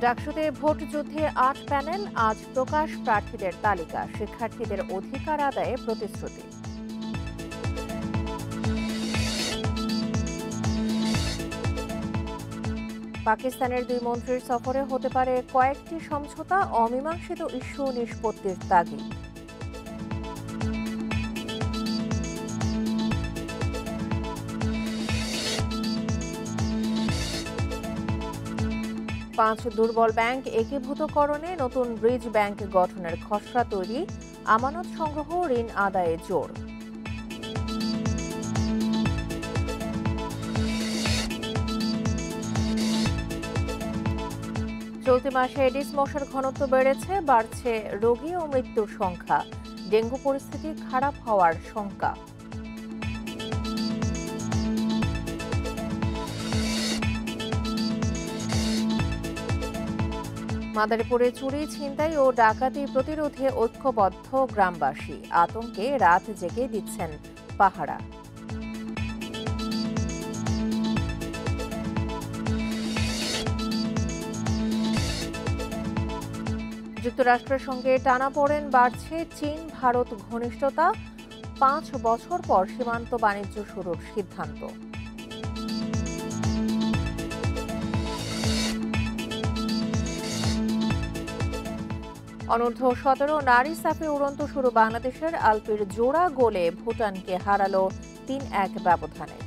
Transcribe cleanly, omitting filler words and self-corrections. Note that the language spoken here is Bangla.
ডাকসুতে ভোট যুদ্ধে ৮ প্যানেল আজ প্রকাশ প্রার্থীদের তালিকা শিক্ষার্থীদের অধিকার আদায়ে প্রতিশ্রুতি। পাকিস্তানের ২ মন্ত্রীর সফরে হতে পারে কয়েকটি সমঝোতা, অমীমাংসিত ইস্যু নিষ্পত্তির তাগিদ। পাঁচ দুর্বল ব্যাংক একীভূতকরণে নতুন ব্রিজ ব্যাংক গঠনের খসড়া তৈরি, আমানত সংগ্রহ, ঋণ আদায়ে জোর। চলতি মাসে এডিস মশার ঘনত্ব বেড়েছে, বাড়ছে রোগী ও মৃত্যুর সংখ্যা, ডেঙ্গু পরিস্থিতি খারাপ হওয়ার শঙ্কা। মাদারীপুরে চুরি, ছিনতাই ও ডাকাতি প্রতিরোধে ঐক্যবদ্ধ গ্রামবাসী, আতঙ্কে রাত জেগে দিচ্ছেন পাহারা। যুক্তরাষ্ট্রের সঙ্গে টানাপোড়েন বাড়ছে, চীন ভারত ঘনিষ্ঠতা, ৫ বছর পর সীমান্ত বাণিজ্য শুরুর সিদ্ধান্ত। অনূর্ধ্ব-১৭ নারী সাফে উড়ন্ত শুরু বাংলাদেশের, আলপির জোড়া গোলে ভুটানকে হারালো ৩-১ ব্যবধানে।